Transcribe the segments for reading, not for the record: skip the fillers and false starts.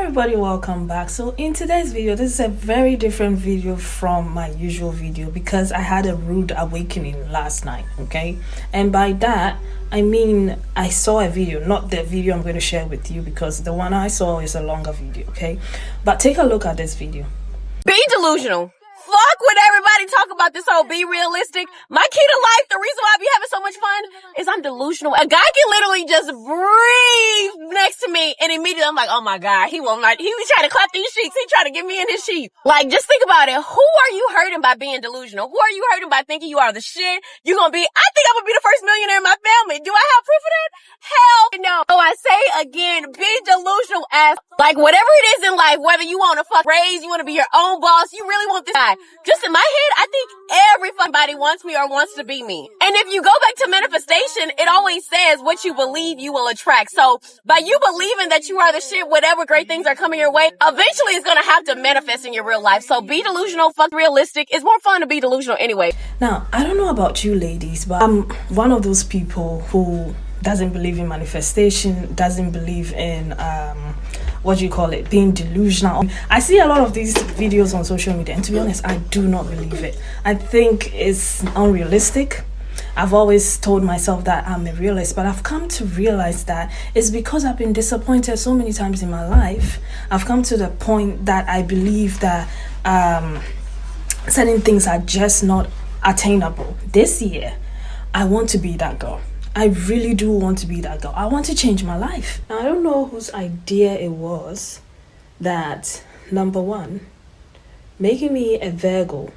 everybody, welcome back. So in today's video, this is a very different video from my usual video because I had a rude awakening last night. Okay, and by that I mean I saw a video, not the video I'm going to share with you, because the one I saw is a longer video. Okay, but take a look at this video. Be delusional. Fuck what everybody talk about this whole be realistic. My key to life, the reason why I be having so much fun is I'm delusional. A guy can literally just breathe next to me and immediately I'm like, oh my God, he was trying to clap these sheets. He trying to get me in his sheet. Like, just think about it. Who are you hurting by being delusional? Who are you hurting by thinking you are the shit? You're gonna be, I think I'm gonna be the first millionaire in my family. Do I have proof of that? Hell no. So I say again, be delusional as, like, whatever it is in life, whether you want to fuck raise, you want to be your own boss, you really want this guy. Just in my head, I think everybody wants me or wants to be me. And if you go back to manifestation, it always says what you believe you will attract. So by you believing that you are the shit, whatever great things are coming your way, eventually it's going to have to manifest in your real life. So be delusional, fuck realistic. It's more fun to be delusional anyway. Now, I don't know about you ladies, but I'm one of those people who doesn't believe in manifestation, doesn't believe in being delusional. I see a lot of these videos on social media, and to be honest, I do not believe it. I think it's unrealistic. I've always told myself that I'm a realist, but I've come to realize that it's because I've been disappointed so many times in my life. I've come to the point that I believe that certain things are just not attainable. This year, I want to be that girl. I really do want to be that girl. I want to change my life. Now, I don't know whose idea it was that, number one, making me a Virgo.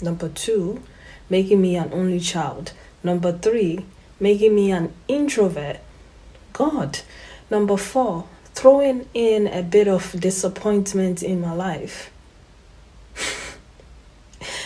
Number two, making me an only child. Number three, making me an introvert. God. Number four, throwing in a bit of disappointment in my life.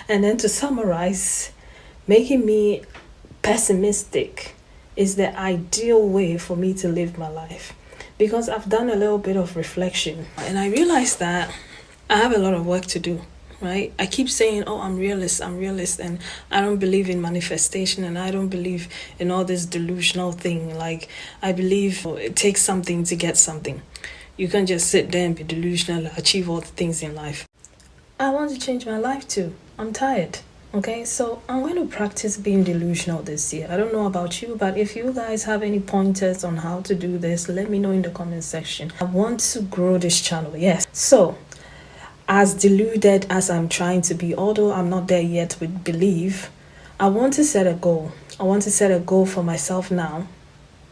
And then to summarize, making me pessimistic is the ideal way for me to live my life, because I've done a little bit of reflection and I realized that I have a lot of work to do, right? I keep saying, oh, I'm realist, and I don't believe in manifestation, and I don't believe in all this delusional thing. Like, I believe it takes something to get something. You can't just sit there and be delusional and achieve all the things in life. I want to change my life too. I'm tired. Okay, so I'm going to practice being delusional this year. I don't know about you, but if you guys have any pointers on how to do this, let me know in the comment section. I want to grow this channel, yes. So, as deluded as I'm trying to be, although I'm not there yet with belief, I want to set a goal. I want to set a goal for myself now,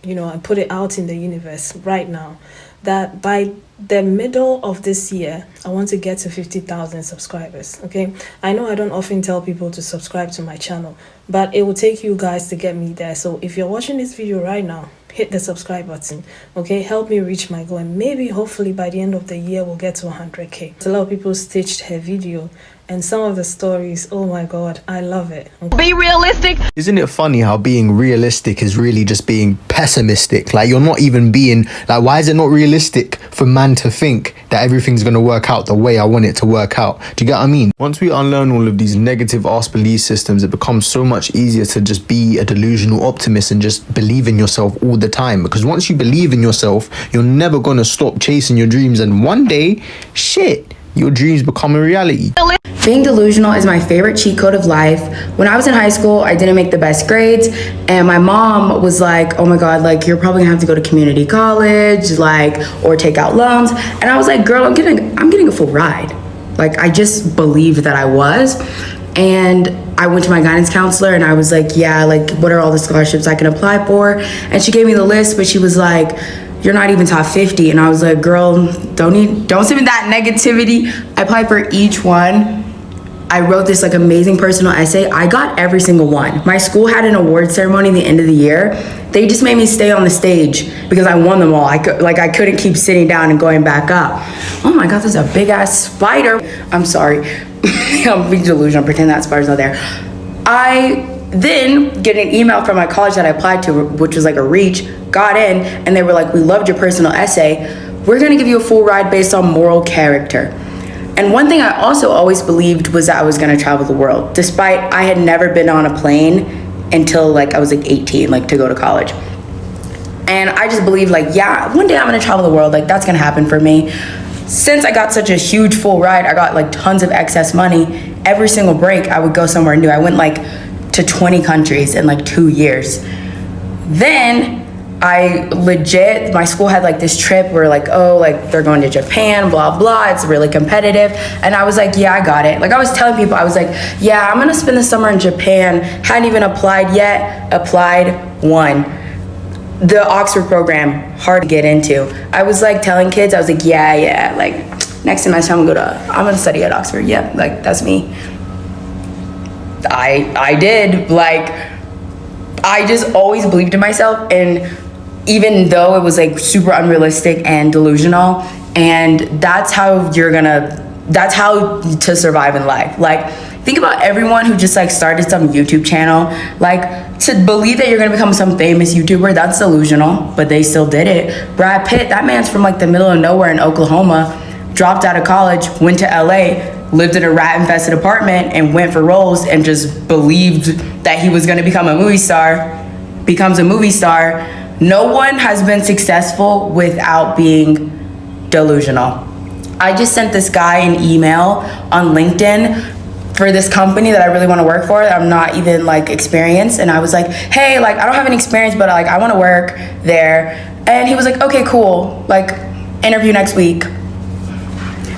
and put it out in the universe right now, that by the middle of this year, I want to get to 50,000 subscribers. Okay, I know I don't often tell people to subscribe to my channel, but it will take you guys to get me there. So if you're watching this video right now, hit the subscribe button. Okay, help me reach my goal, and maybe hopefully by the end of the year we'll get to 100k. A lot of people stitched her video, and some of the stories, oh my God, I love it. Okay. Be realistic. Isn't it funny how being realistic is really just being pessimistic? Like, you're not even being, like, why is it not realistic for man to think that everything's going to work out the way I want it to work out? Do you get what I mean? Once we unlearn all of these negative ass belief systems, it becomes so much easier to just be a delusional optimist and just believe in yourself all the time. Because once you believe in yourself, you're never going to stop chasing your dreams. And one day, your dreams become a reality. Being delusional is my favorite cheat code of life. When I was in high school, I didn't make the best grades, and my mom was like, oh my God, like, you're probably gonna have to go to community college, like, or take out loans. And I was like, girl, I'm getting a full ride. Like, I just believed that I was. And I went to my guidance counselor and I was like, yeah, like, what are all the scholarships I can apply for? And she gave me the list, but she was like, you're not even top 50. And I was like, girl, don't send me that negativity. I applied for each one. I wrote this like amazing personal essay. I got every single one. My school had an award ceremony at the end of the year. They just made me stay on the stage because I won them all. I couldn't keep sitting down and going back up. Oh my God, there's a big ass spider. I'm sorry. I'm being delusional, pretend that spider's not there. I then get an email from my college that I applied to, which was like a reach, got in, and they were like, we loved your personal essay. We're gonna give you a full ride based on moral character. And one thing I also always believed was that I was gonna travel the world, despite I had never been on a plane until like I was like 18, like to go to college. And I just believed like, yeah, one day I'm gonna travel the world, like that's gonna happen for me. since I got such a huge full ride, I got like tons of excess money. Every single break, I would go somewhere new. I went like to 20 countries in like 2 years. Then my school had like this trip where like, oh, like they're going to Japan, blah, blah. It's really competitive. And I was like, yeah, I got it. Like I was telling people, I was like, yeah, I'm gonna spend the summer in Japan. Hadn't even applied yet. Applied, won. The Oxford program, hard to get into. I was like telling kids, I was like, yeah, like next semester I'm gonna study at Oxford. Yeah, like that's me. I did. Like I just always believed in myself, and even though it was like super unrealistic and delusional, and that's how to survive in life. Like think about everyone who just like started some YouTube channel. Like to believe that you're gonna become some famous YouTuber, that's delusional, but they still did it. Brad Pitt, that man's from like the middle of nowhere in Oklahoma, dropped out of college, went to LA, lived in a rat infested apartment and went for roles and just believed that he was gonna become a movie star, becomes a movie star. No one has been successful without being delusional. I just sent this guy an email on LinkedIn for this company that I really want to work for. I'm not even like experienced. And I was like, hey, like I don't have any experience, but like I want to work there. And he was like, okay, cool. Like interview next week.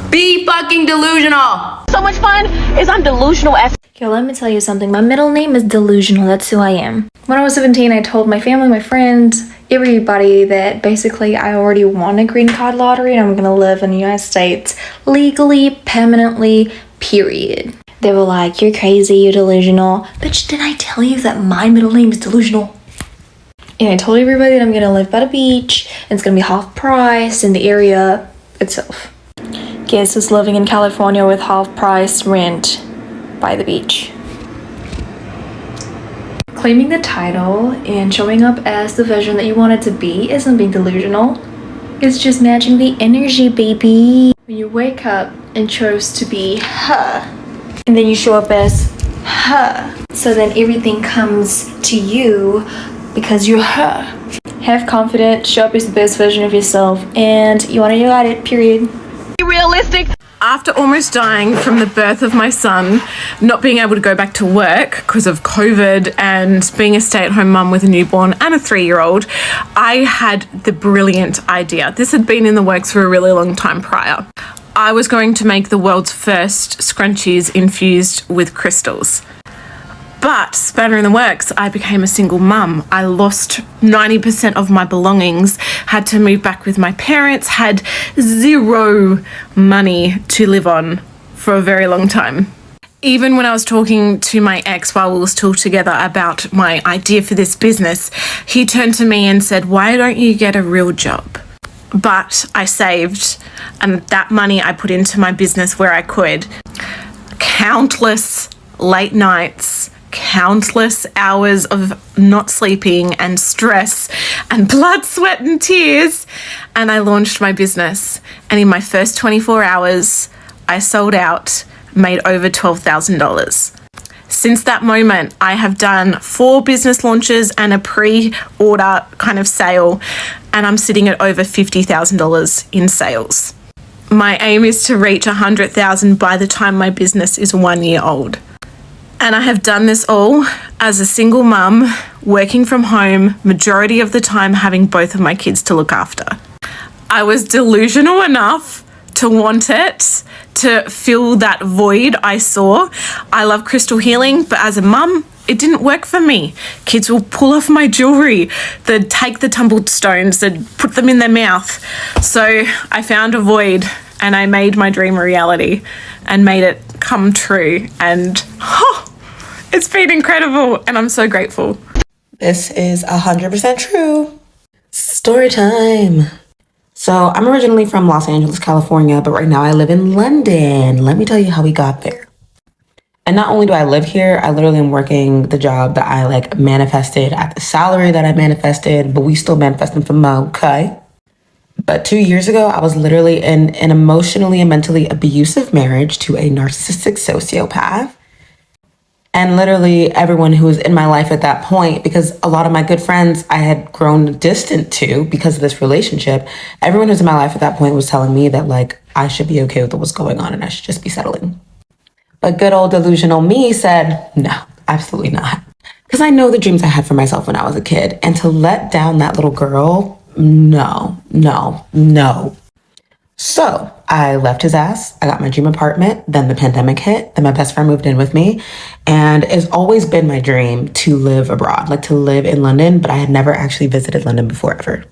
Be fucking delusional. So much fun is I'm delusional as. Yo, let me tell you something. My middle name is Delusional. That's who I am. When I was 17, I told my family, my friends, everybody that basically I already won a green card lottery and I'm gonna live in the United States legally, permanently, period. They were like, you're crazy, you're delusional. Bitch, did I tell you that my middle name is Delusional? And I told everybody that I'm gonna live by the beach and it's gonna be half price in the area itself. Guess who's living in California with half price rent by the beach? Claiming the title and showing up as the version that you want it to be isn't being delusional. It's just matching the energy, baby. When you wake up and chose to be her, and then you show up as her, so then everything comes to you because you're her. Have confidence, show up as the best version of yourself, and you want to got it, period. Be realistic. After almost dying from the birth of my son, not being able to go back to work because of COVID and being a stay-at-home mum with a newborn and a 3-year-old, I had the brilliant idea. This had been in the works for a really long time prior. I was going to make the world's first scrunchies infused with crystals. But, spanner in the works, I became a single mum. I lost 90% of my belongings, had to move back with my parents, had zero money to live on for a very long time. Even when I was talking to my ex while we were still together about my idea for this business, he turned to me and said, why don't you get a real job? But I saved, and that money I put into my business where I could. Countless late nights, countless hours of not sleeping and stress and blood, sweat and tears, and I launched my business. And in my first 24 hours, I sold out, made over $12,000. Since that moment, I have done 4 business launches and a pre-order kind of sale, and I'm sitting at over $50,000 in sales. My aim is to reach 100,000 by the time my business is 1 year old. And I have done this all as a single mum, working from home, majority of the time having both of my kids to look after. I was delusional enough to want it, to fill that void I saw. I love crystal healing, but as a mum, it didn't work for me. Kids will pull off my jewelry, they'd take the tumbled stones, they'd put them in their mouth. So I found a void and I made my dream a reality and made it come true. And it's been incredible and I'm so grateful. This is 100% true. Story time. So I'm originally from Los Angeles, California, but right now I live in London. Let me tell you how we got there. And not only do I live here, I literally am working the job that I manifested at the salary that I manifested, but we still manifesting for more, okay? But 2 years ago, I was literally in an emotionally and mentally abusive marriage to a narcissistic sociopath. And literally everyone who was in my life at that point, because a lot of my good friends I had grown distant to because of this relationship, everyone who's in my life at that point was telling me that like I should be okay with what's going on and I should just be settling. But good old delusional me said, no, absolutely not. Because I know the dreams I had for myself when I was a kid. And to let down that little girl, no. So I left his ass. I got my dream apartment. Then the pandemic hit. Then my best friend moved in with me. And it's always been my dream to live abroad, like to live in London. But I had never actually visited London before ever.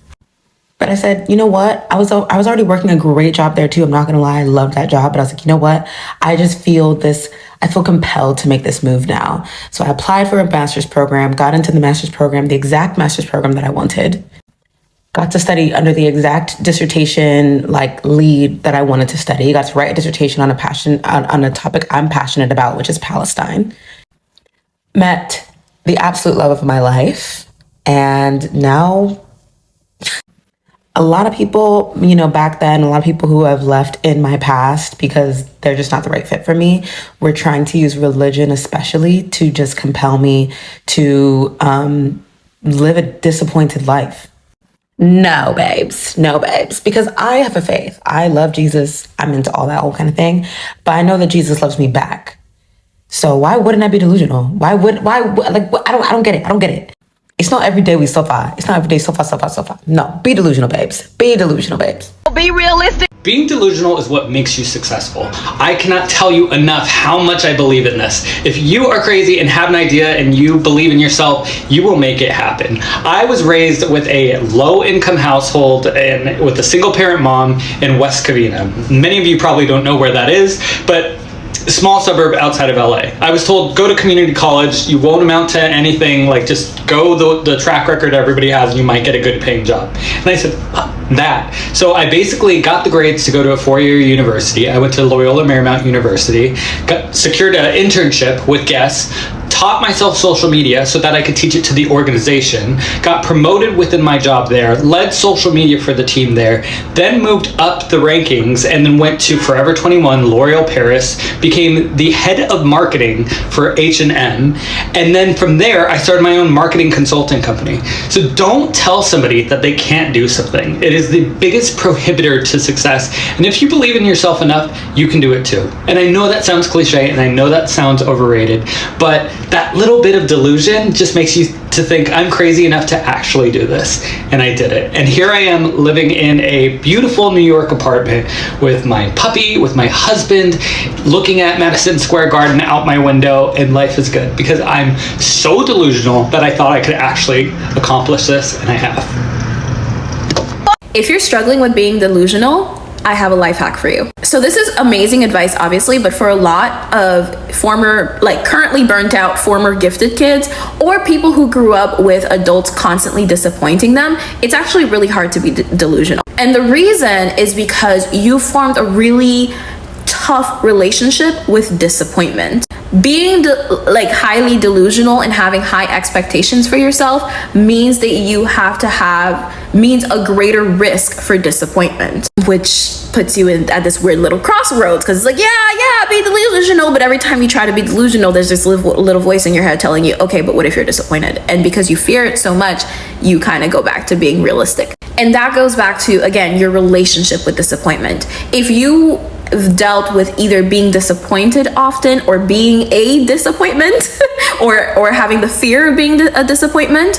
But I said, you know what? I was already working a great job there too. I'm not going to lie. I loved that job. But I was like, you know what? I feel compelled to make this move now. So I applied for a master's program, got into the master's program, the exact master's program that I wanted. Got to study under the exact dissertation lead that I wanted to study. Got to write a dissertation on a topic I'm passionate about, which is Palestine. Met the absolute love of my life. And now a lot of people, back then, a lot of people who have left in my past because they're just not the right fit for me, were trying to use religion especially to just compel me to live a disappointed life. No, babes, because I have a faith. I love Jesus. I'm into all that whole kind of thing, but I know that Jesus loves me back. So why wouldn't I be delusional? I don't get it. It's not every day we suffer. It's not every day suffer. No, be delusional, babes. Be realistic. Being delusional is what makes you successful. I cannot tell you enough how much I believe in this. If you are crazy and have an idea and you believe in yourself, you will make it happen. I was raised with a low-income household and with a single-parent mom in West Covina. Many of you probably don't know where that is, but small suburb outside of LA. I was told, go to community college, you won't amount to anything, just go the track record everybody has and you might get a good paying job. And I said, that. So I basically got the grades to go to a 4-year university. I went to Loyola Marymount University, secured an internship with Guess, taught myself social media so that I could teach it to the organization, got promoted within my job there, led social media for the team there, then moved up the rankings and then went to Forever 21, L'Oreal Paris, became the head of marketing for H&M. And then from there, I started my own marketing consulting company. So don't tell somebody that they can't do something. It is the biggest prohibitor to success. And if you believe in yourself enough, you can do it too. And I know that sounds cliche and I know that sounds overrated, but that little bit of delusion just makes you to think I'm crazy enough to actually do this. And I did it. And here I am living in a beautiful New York apartment with my puppy, with my husband, looking at Madison Square Garden out my window, and life is good because I'm so delusional that I thought I could actually accomplish this, and I have. If you're struggling with being delusional, I have a life hack for you. So this is amazing advice, obviously, but for a lot of currently burnt out, former gifted kids, or people who grew up with adults constantly disappointing them, it's actually really hard to be delusional. And the reason is because you formed a really tough relationship with disappointment. Being highly delusional and having high expectations for yourself means that you means a greater risk for disappointment, which puts you at this weird little crossroads, because it's be delusional, but every time you try to be delusional, there's this little voice in your head telling you, okay, but what if you're disappointed? And because you fear it so much, you kind of go back to being realistic. And that goes back to, again, your relationship with disappointment. If you dealt with either being disappointed often or being a disappointment or having the fear of being a disappointment,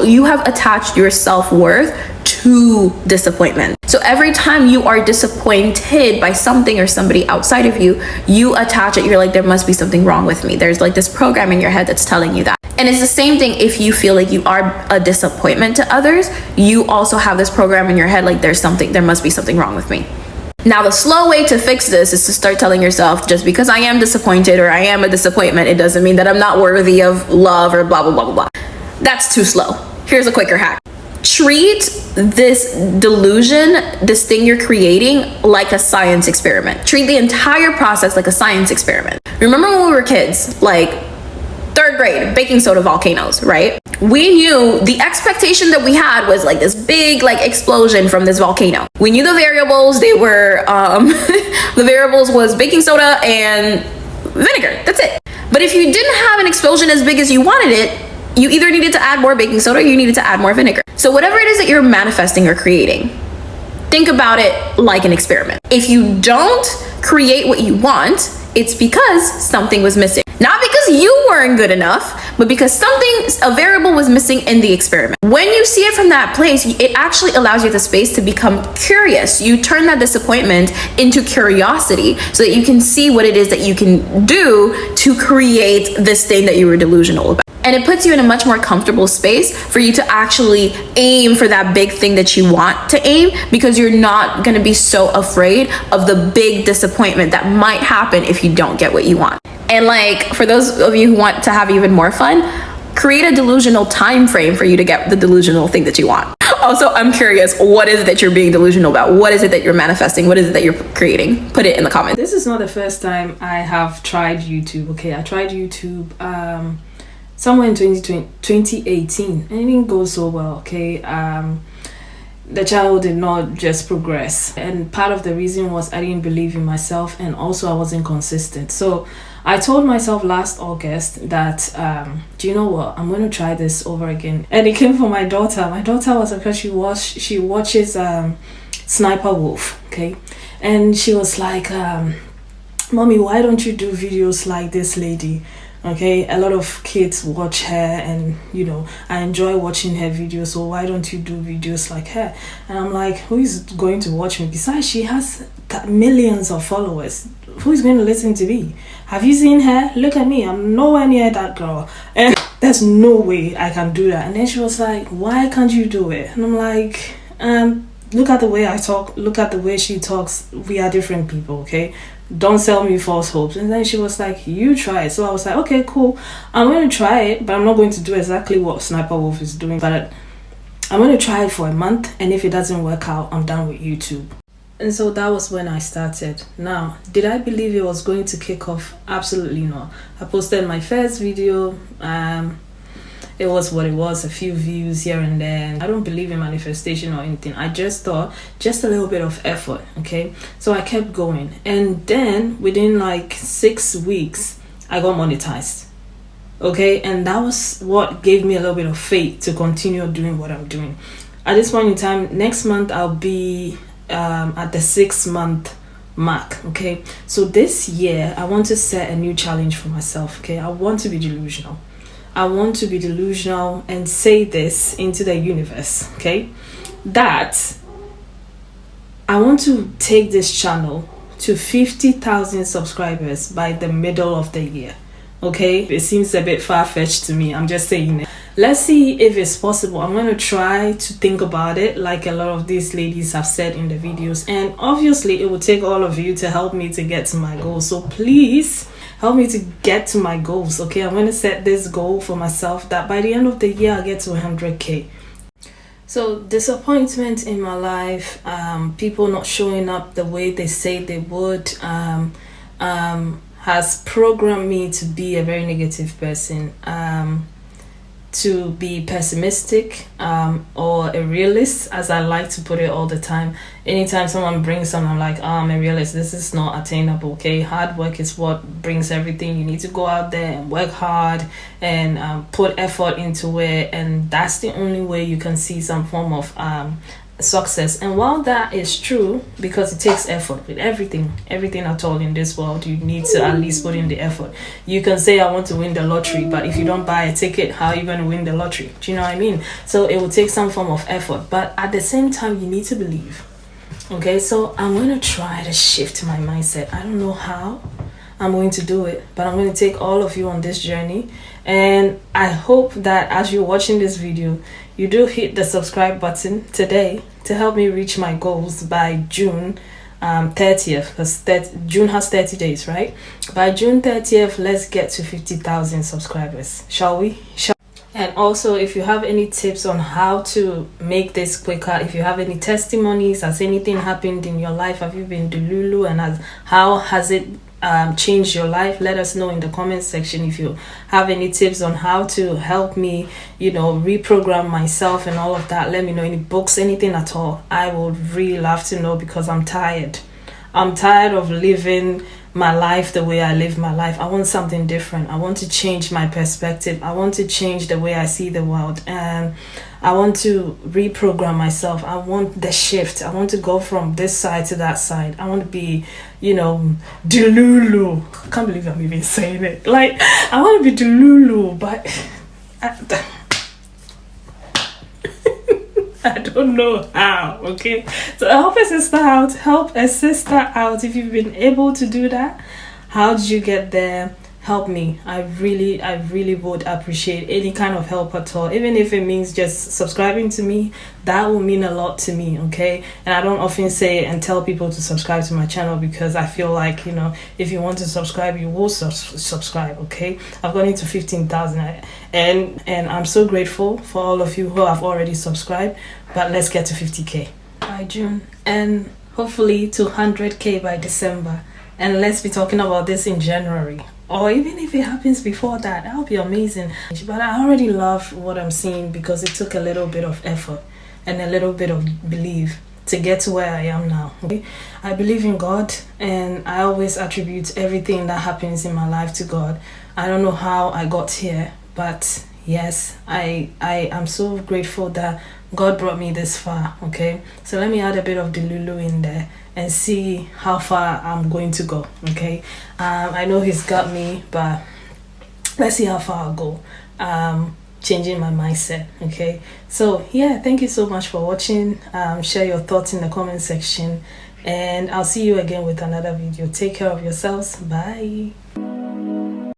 you have attached your self-worth to disappointment. So every time you are disappointed by something or somebody outside of you, you attach it. You're like, there must be something wrong with me. There's this program in your head that's telling you that. And it's the same thing if you feel like you are a disappointment to others, you also have this program in your head there must be something wrong with me. Now, the slow way to fix this is to start telling yourself, just because I am disappointed or I am a disappointment, it doesn't mean that I'm not worthy of love or blah, blah, blah, blah, blah. That's too slow. Here's a quicker hack. Treat this delusion, this thing you're creating, like a science experiment. Treat the entire process like a science experiment. Remember when we were kids, 3rd grade, baking soda volcanoes, right? We knew the expectation that we had was this big explosion from this volcano. We knew the variables. They were the variables was baking soda and vinegar. That's it. But if you didn't have an explosion as big as you wanted it, you either needed to add more baking soda or you needed to add more vinegar. So whatever it is that you're manifesting or creating, think about it like an experiment. If you don't create what you want, it's because something was missing. Not because you weren't good enough, but because a variable was missing in the experiment. When you see it from that place, it actually allows you the space to become curious. You turn that disappointment into curiosity so that you can see what it is that you can do to create this thing that you were delusional about. And it puts you in a much more comfortable space for you to actually aim for that big thing that you want to aim, because you're not going to be so afraid of the big disappointment that might happen if you don't get what you want. And like, for those of you who want to have even more fun, create a delusional time frame for you to get the delusional thing that you want. Also, I'm curious, what is it that you're being delusional about? What is it that you're manifesting? What is it that you're creating? Put it in the comments. This is not the first time I have tried YouTube, okay? I tried YouTube somewhere in 2018, and it didn't go so well, okay? The channel did not just progress, and part of the reason was I didn't believe in myself, and also I wasn't consistent. So I told myself last August that do you know what, I'm going to try this over again. And it came from my daughter. My daughter was, because she watches Sniper Wolf, okay? And she was like, Mommy, why don't you do videos like this lady? Okay, a lot of kids watch her, and you know, I enjoy watching her videos, so why don't you do videos like her? And I'm like, who is going to watch me? Besides, she has millions of followers. Who is going to listen to me? Have you seen her? Look at me, I'm nowhere near that girl, and there's no way I can do that. And then she was like, why can't you do it? And I'm like, look at the way I talk, look at the way she talks. We are different people, okay? Don't sell me false hopes. And then she was like, you try it. So I was like, okay, cool, I'm going to try it, but I'm not going to do exactly what Sniper Wolf is doing, but I'm going to try it for a month, and if it doesn't work out, I'm done with YouTube. And so that was when I started. Now, did I believe it was going to kick off? Absolutely not. I posted my first video, it was what it was, a few views here and there. I don't believe in manifestation or anything. I just thought, just a little bit of effort, okay? So I kept going. And then within like 6 weeks, I got monetized, okay? And that was what gave me a little bit of faith to continue doing what I'm doing. At this point in time, next month, I'll be at the 6-month mark, okay? So this year, I want to set a new challenge for myself, okay? I want to be delusional. I want to be delusional and say this into the universe, okay? That I want to take this channel to 50,000 subscribers by the middle of the year, okay? It seems a bit far-fetched to me. I'm just saying it. Let's see if it's possible. I'm going to try to think about it like a lot of these ladies have said in the videos. And obviously, it will take all of you to help me to get to my goal. So please help me to get to my goals, okay? I'm going to set this goal for myself that by the end of the year, I'll get to 100K. So disappointment in my life, people not showing up the way they say they would, has programmed me to be a very negative person, to be pessimistic, or a realist, as I like to put it all the time. Anytime someone brings something, I'm like, I'm a realist, this is not attainable, okay? Hard work is what brings everything. You need to go out there and work hard and put effort into it, and that's the only way you can see some form of success. And while that is true, because it takes effort with everything at all in this world, you need to at least put in the effort. You can say I want to win the lottery, but if you don't buy a ticket, how are you going to win the lottery? Do you know what I mean? So it will take some form of effort, but at the same time, you need to believe, okay? So I'm going to try to shift my mindset. I don't know how I'm going to do it, but I'm going to take all of you on this journey, and I hope that as you're watching this video, you do hit the subscribe button today to help me reach my goals by June 30th, because June has 30 days, right? By June 30th, let's get to 50,000 subscribers. Shall we? And also, if you have any tips on how to make this quicker, if you have any testimonies, has anything happened in your life? Have you been delulu, and how has it change your life? Let us know in the comment section. If you have any tips on how to help me, you know, reprogram myself and all of that, let me know. Any books, anything at all, I would really love to know, because I'm tired of living my life the way I live my life. I want something different. I want to change my perspective. I want to change the way I see the world. And I want to reprogram myself. I want the shift. I want to go from this side to that side. I want to be, Delulu. I can't believe I'm even saying it. Like, I want to be Delulu, but I don't know how, okay? So help a sister out. Help a sister out. If you've been able to do that, how did you get there? Help me. I really would appreciate any kind of help at all. Even if it means just subscribing to me, that will mean a lot to me, okay? And I don't often say and tell people to subscribe to my channel because I feel like, if you want to subscribe, you will subscribe, okay? I've gone into 15,000 and I'm so grateful for all of you who have already subscribed, but let's get to 50k by June and hopefully to 100k by December. And let's be talking about this in January. Or even if it happens before that, that would be amazing. But I already love what I'm seeing because it took a little bit of effort and a little bit of belief to get to where I am now. Okay? I believe in God and I always attribute everything that happens in my life to God. I don't know how I got here, but yes, I am so grateful that God brought me this far, okay? So let me add a bit of Delulu in there and see how far I'm going to go, okay? I know he's got me, but let's see how far I'll go. Changing my mindset, okay? So yeah, thank you so much for watching. Share your thoughts in the comment section and I'll see you again with another video. Take care of yourselves. Bye.